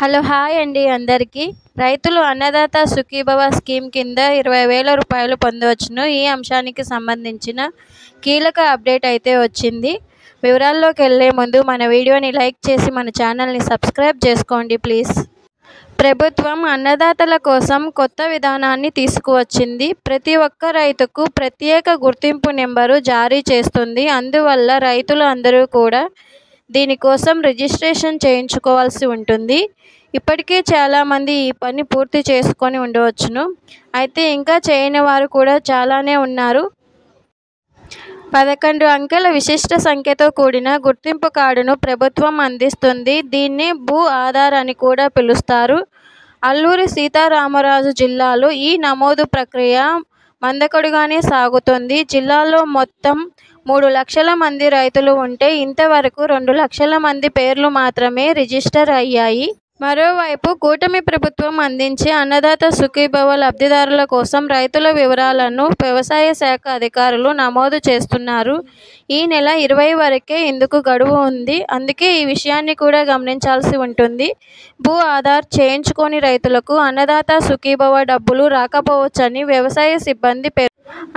Hello hi అండి అందరికీ. రైతులు అన్నదాత సుఖీభవ స్కీమ్ కింద 20,000 రూపాయలు పొందవచ్చును. ఈ అంశానికి సంబంధించిన కీలక అప్డేట్ అయితే వచ్చింది. వివరాల్లోకి వెళ్లే ముందు మన వీడియోని లైక్ చేసి మన ఛానల్ని సబ్స్క్రైబ్ చేసుకోండి ప్లీజ్. ప్రభుత్వం అన్నదాతల కోసం కొత్త విధానాన్ని తీసుకువచ్చింది. ప్రతి ఒక్క రైతుకు ప్రత్యేక గుర్తింపు నెంబరు జారీ చేస్తుంది. అందువల్ల రైతులు అందరూ కూడా దీనికోసం రిజిస్ట్రేషన్ చేయించుకోవాల్సి ఉంటుంది. ఇప్పటికే చాలామంది ఈ పని పూర్తి చేసుకొని ఉండవచ్చును. అయితే ఇంకా చేయని వారు కూడా చాలానే ఉన్నారు. 11 అంకెల విశిష్ట సంఖ్యతో కూడిన గుర్తింపు కార్డును ప్రభుత్వం అందిస్తుంది. దీన్ని భూ ఆధార్ అని కూడా పిలుస్తారు. అల్లూరి సీతారామరాజు జిల్లాలో ఈ నమోదు ప్రక్రియ మందకొడిగానే సాగుతోంది. జిల్లాలో మొత్తం 3 లక్షల మంది రైతులు ఉంటే ఇంతవరకు 2 లక్షల మంది పేర్లు మాత్రమే రిజిస్టర్ అయ్యాయి. మరోవైపు కూటమి ప్రభుత్వం అందించే అన్నదాత సుఖీభవ లబ్ధిదారుల కోసం రైతుల వివరాలను వ్యవసాయ శాఖ అధికారులు నమోదు చేస్తున్నారు. ఈ నెల 20 వరకే ఇందుకు గడువు ఉంది. అందుకే ఈ విషయాన్ని కూడా గమనించాల్సి ఉంటుంది. భూ ఆధార్ చేయించుకోని రైతులకు అన్నదాత సుఖీభవ డబ్బులు రాకపోవచ్చని వ్యవసాయ సిబ్బంది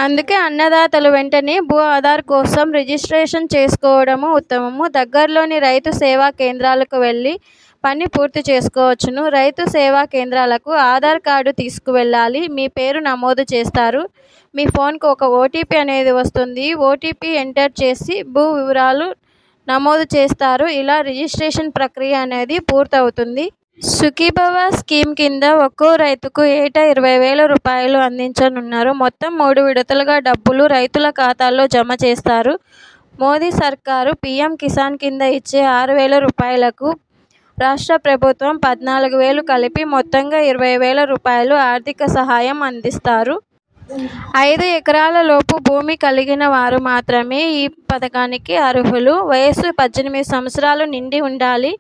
అందుకే అన్నదాతలు వెంటనే భూ ఆధార్ కోసం రిజిస్ట్రేషన్ చేసుకోవడము ఉత్తమము. దగ్గరలోని రైతు సేవా కేంద్రాలకు వెళ్ళి పని పూర్తి చేసుకోవచ్చును. రైతు సేవా కేంద్రాలకు ఆధార్ కార్డు తీసుకువెళ్ళాలి. మీ పేరు నమోదు చేస్తారు. మీ ఫోన్కు ఒక ఓటీపీ అనేది వస్తుంది. ఓటీపీ ఎంటర్ చేసి భూ వివరాలు నమోదు చేస్తారు. ఇలా రిజిస్ట్రేషన్ ప్రక్రియ అనేది పూర్తవుతుంది. సుఖీభవ స్కీమ్ కింద ఒక్కో రైతుకు ఏటా 20,000 రూపాయలు అందించనున్నారు. మొత్తం 3 విడతలుగా డబ్బులు రైతుల ఖాతాల్లో జమ చేస్తారు. మోదీ సర్కారు పీఎం కిసాన్ కింద ఇచ్చే 6,000 రూపాయలకు రాష్ట్ర ప్రభుత్వం 14,000 కలిపి మొత్తంగా 20,000 రూపాయలు ఆర్థిక సహాయం అందిస్తారు. 5 ఎకరాల లోపు భూమి కలిగిన వారు మాత్రమే ఈ పథకానికి అర్హులు. వయస్సు 18 సంవత్సరాలు నిండి ఉండాలి.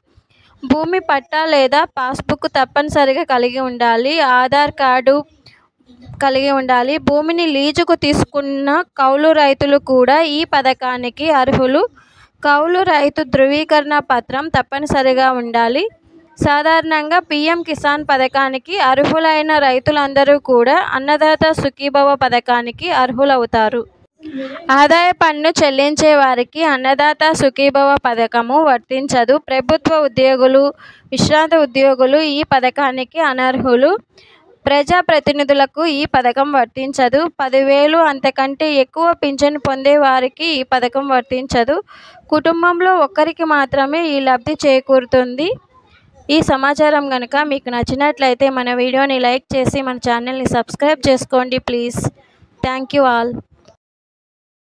భూమి పట్టా లేదా పాస్బుక్ తప్పనిసరిగా కలిగి ఉండాలి. ఆధార్ కార్డు కలిగి ఉండాలి. భూమిని లీజుకు తీసుకున్న కౌలు రైతులు కూడా ఈ పథకానికి అర్హులు. కౌలు రైతు ధృవీకరణ పత్రం తప్పనిసరిగా ఉండాలి. సాధారణంగా పీఎం కిసాన్ పథకానికి అర్హులైన రైతులందరూ కూడా అన్నదాత సుఖీభవ పథకానికి అర్హులవుతారు. ఆదాయ పన్ను చెల్లించే వారికి అన్నదాత సుఖీభవ పథకము వర్తించదు. ప్రభుత్వ ఉద్యోగులు, విశ్రాంత ఉద్యోగులు ఈ పథకానికి అనర్హులు. ప్రజాప్రతినిధులకు ఈ పథకం వర్తించదు. 10,000 అంతకంటే ఎక్కువ పింఛను పొందే వారికి ఈ పథకం వర్తించదు. కుటుంబంలో ఒక్కరికి మాత్రమే ఈ లబ్ధి చేకూరుతుంది. ఈ సమాచారం కనుక మీకు నచ్చినట్లయితే మన వీడియోని లైక్ చేసి మన ఛానల్ని సబ్స్క్రైబ్ చేసుకోండి ప్లీజ్. Thank you all.